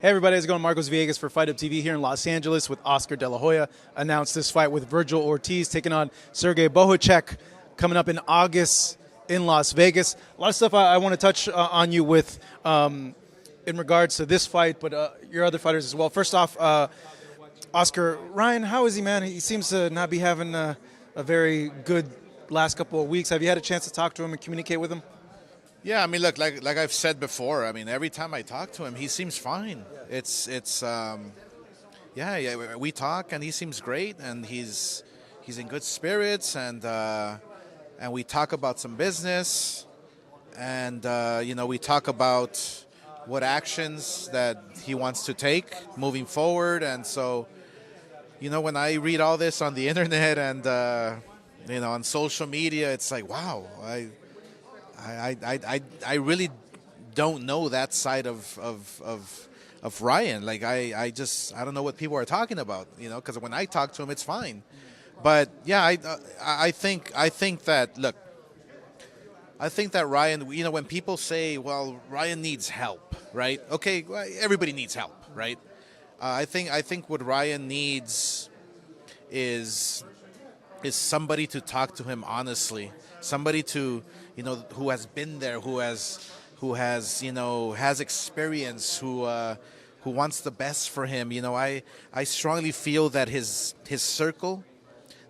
Hey everybody, how's it going? Marcos Villegas for Fight Up TV here in Los Angeles with Oscar De La Hoya. Announced this fight with Vergil Ortiz taking on Serhii Bohachuk coming up in August in Las Vegas. A lot of stuff I want to touch on you with in regards to this fight, but your other fighters as well. First off, Oscar, Ryan, how is he, man? He seems to not be having a very good last couple of weeks. Have you had a chance to talk to him and communicate with him? Yeah, I mean, look, like I've said before, I mean, every time I talk to him, he seems fine. Yeah, we talk and he seems great, and he's in good spirits, and we talk about some business, and we talk about what actions that he wants to take moving forward, and so, when I read all this on the internet and on social media, it's like, wow, I really don't know that side of Ryan. Like I don't know what people are talking about, because when I talk to him, it's fine. But yeah, I think that, look, I think that Ryan, when people say, well, Ryan needs help, right? Okay, well, everybody needs help, right? I think what Ryan needs is somebody to talk to him honestly, somebody to who has been there, who has experience, who wants the best for him. I strongly feel that his circle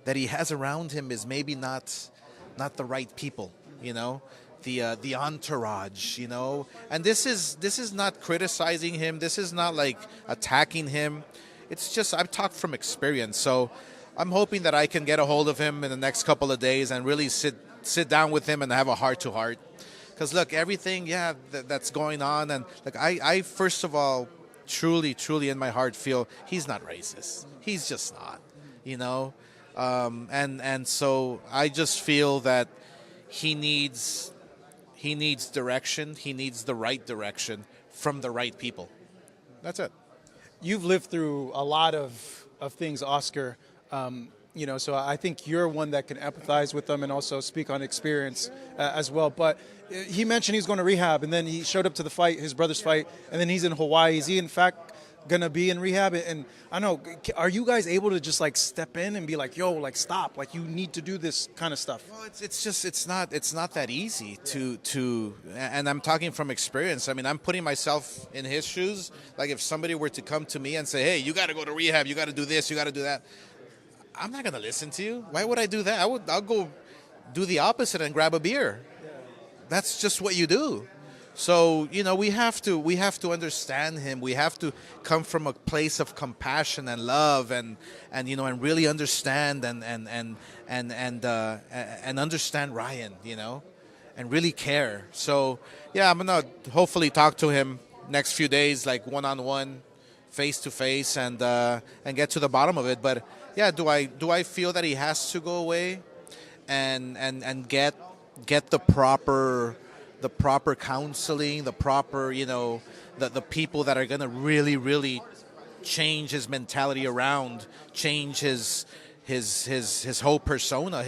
that he has around him is maybe not the right people. The entourage. And this is not criticizing him. This is not like attacking him. It's just I've talked from experience. So I'm hoping that I can get a hold of him in the next couple of days and really sit down with him and have a heart-to-heart. Because, look, everything, that's going on. And, look, I first of all, truly in my heart feel he's not racist. He's just not, And so I just feel that he needs direction. He needs the right direction from the right people. That's it. You've lived through a lot of things, Oscar. So I think you're one that can empathize with them and also speak on experience as well. But he mentioned he's going to rehab, and then he showed up to the fight, his brother's fight, and then he's in Hawaii. Is he, in fact, going to be in rehab? And I don't know, are you guys able to just, like, step in and be like, yo, like, stop, like, you need to do this kind of stuff? Well, it's not that easy to and I'm talking from experience. I mean, I'm putting myself in his shoes. Like, if somebody were to come to me and say, hey, you got to go to rehab, you got to do this, you got to do that, I'm not going to listen to you. Why would I do that? I'll go do the opposite and grab a beer. That's just what you do. So, we have to understand him. We have to come from a place of compassion and love and really understand and understand Ryan, and really care. So, yeah, I'm going to hopefully talk to him next few days, like one-on-one, face-to-face, and get to the bottom of it. But yeah, do I feel that he has to go away and get the proper counseling, the proper the people that are going to really change his mentality around, change his whole persona,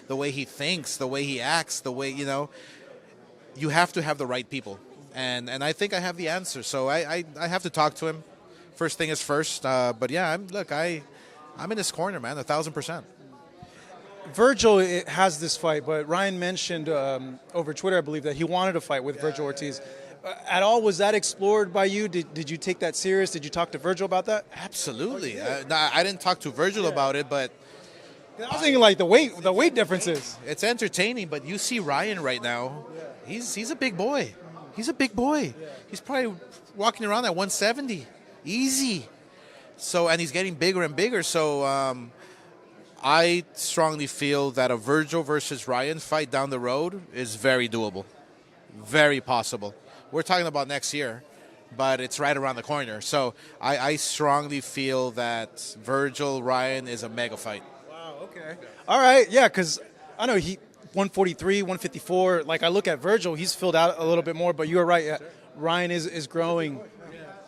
the way he thinks, the way he acts, the way you have to have the right people, and I think I have the answer. So I have to talk to him. First thing is first. But yeah, I'm in his corner, man, 1,000%. Vergil has this fight, but Ryan mentioned over Twitter, I believe, that he wanted to fight with Vergil Ortiz. At all, was that explored by you? Did you take that serious? Did you talk to Vergil about that? Absolutely. I didn't talk to Vergil about it, but I was thinking like the weight differences. It's entertaining, but you see Ryan right now. He's a big boy. He's a big boy. He's probably walking around at 170. Easy. So, and he's getting bigger and bigger. So, I strongly feel that a Vergil versus Ryan fight down the road is very doable, very possible. We're talking about next year, but it's right around the corner. So, I strongly feel that Vergil Ryan is a mega fight. Wow. Okay. All right. Yeah, because I know he 143, 154. Like I look at Vergil, he's filled out a little bit more. But you are right. Ryan is growing.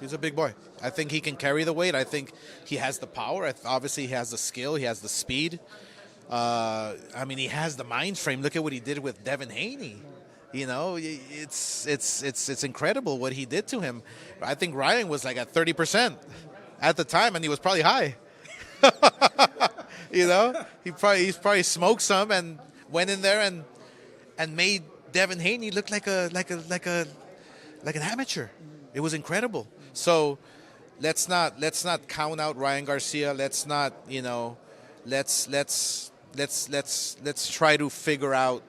He's a big boy. I think he can carry the weight. I think he has the power. Obviously, he has the skill. He has the speed. He has the mind frame. Look at what he did with Devin Haney. You know, it's incredible what he did to him. I think Ryan was like at 30% at the time, and he was probably high. You know, he's probably smoked some and went in there and made Devin Haney look like an amateur. It was incredible. So let's not count out Ryan Garcia. Let's not, you know, let's try to figure out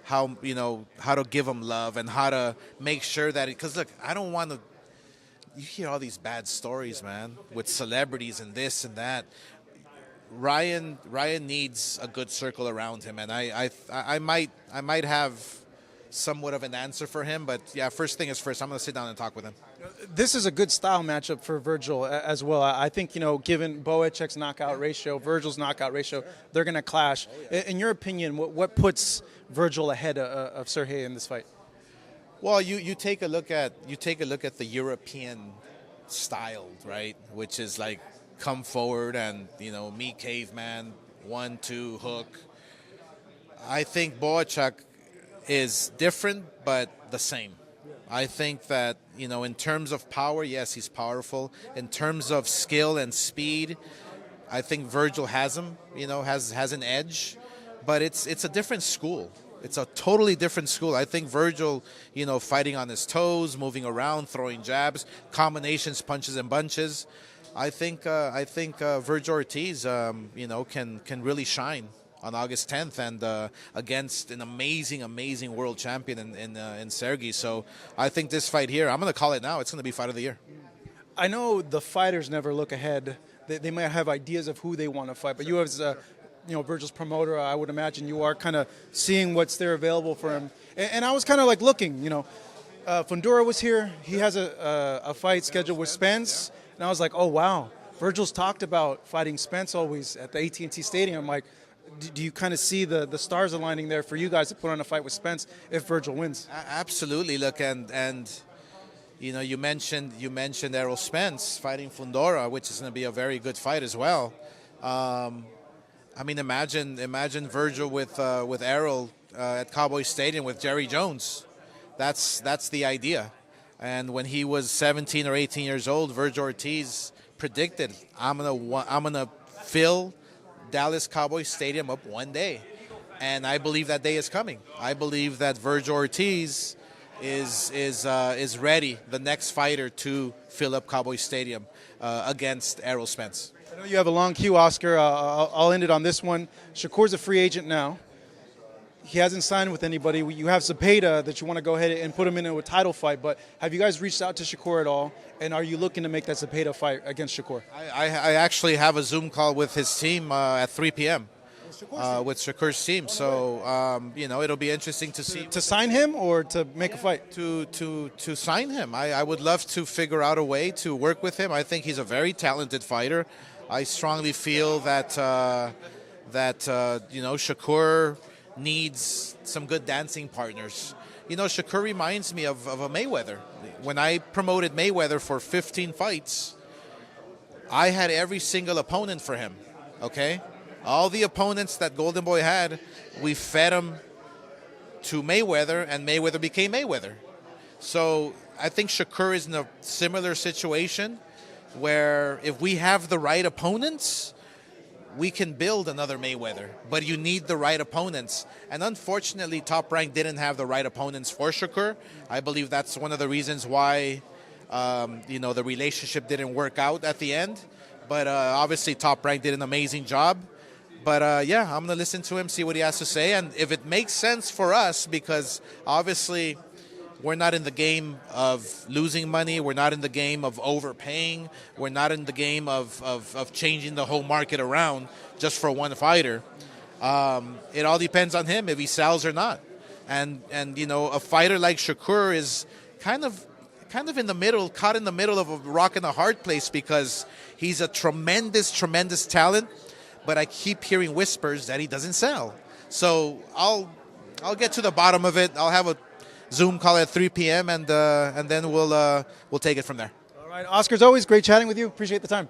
how, you know, how to give him love and how to make sure that, because look, I don't want to. You hear all these bad stories, man, with celebrities and this and that. Ryan needs a good circle around him, and I might have somewhat of an answer for him, but yeah, first thing is first. I'm going to sit down and talk with him. This is a good style matchup for Vergil as well. I think, you know, given Bocek's knockout ratio, Vergil's knockout ratio, they're going to clash. In your opinion, what puts Vergil ahead of Serhii in this fight? Well, you take a look at the European style, right, which is like come forward and, you know, me caveman, 1-2 hook. I think Bohachuk is different but the same. I think that, you know, in terms of power, yes, he's powerful. In terms of skill and speed, I think Vergil has him, you know, has an edge, but it's a different school. It's a totally different school. I think Vergil, you know, fighting on his toes, moving around, throwing jabs, combinations, punches and bunches. I think Vergil Ortiz, you know, can really shine on August 10th and against an amazing world champion in Serhii. So I think this fight here, I'm going to call it now. It's going to be fight of the year. I know the fighters never look ahead. They might have ideas of who they want to fight, but you as you know, Vergil's promoter, I would imagine you are kind of seeing what's there available for him. And I was kind of like looking, you know, Fundora was here. He has a fight scheduled with Spence. And I was like, oh, wow. Vergil's talked about fighting Spence always at the AT&T Stadium. I'm like, do you kind of see the stars aligning there for you guys to put on a fight with Spence if Vergil wins? Absolutely. Look, and you know, you mentioned Errol Spence fighting Fundora, which is going to be a very good fight as well. I mean, imagine Vergil with Errol at Cowboy Stadium with Jerry Jones. That's the idea. And when he was 17 or 18 years old, Vergil Ortiz predicted, I'm gonna fill Dallas Cowboy Stadium up one day. And I believe that day is coming. I believe that Vergil Ortiz is ready, the next fighter to fill up Cowboy Stadium against Errol Spence. I know you have a long queue, Oscar. I'll end it on this one. Shakur's a free agent now. He hasn't signed with anybody. You have Zepeda that you want to go ahead and put him into a title fight, but have you guys reached out to Shakur at all? And are you looking to make that Zepeda fight against Shakur? I actually have a Zoom call with his team at 3 p.m. With Shakur's team. So, you know, it'll be interesting to see. To sign him or to make a fight? To sign him. I would love to figure out a way to work with him. I think he's a very talented fighter. I strongly feel that, you know, Shakur needs some good dancing partners. You know, Shakur reminds me of a Mayweather. When I promoted Mayweather for 15 fights, I had every single opponent for him, okay? All the opponents that Golden Boy had, we fed him to Mayweather, and Mayweather became Mayweather. So I think Shakur is in a similar situation where if we have the right opponents, we can build another Mayweather, but you need the right opponents. And unfortunately, Top Rank didn't have the right opponents for Shakur. I believe that's one of the reasons why, you know, the relationship didn't work out at the end. But obviously, Top Rank did an amazing job. But yeah, I'm going to listen to him, see what he has to say. And if it makes sense for us, because obviously we're not in the game of losing money. We're not in the game of overpaying. We're not in the game of changing the whole market around just for one fighter. It all depends on him if he sells or not. And you know, a fighter like Shakur is kind of in the middle, caught in the middle of a rock and a hard place, because he's a tremendous talent, but I keep hearing whispers that he doesn't sell. So I'll get to the bottom of it. I'll have a Zoom call at 3 p.m. and then we'll take it from there. All right, Oscar, it's always great chatting with you. Appreciate the time.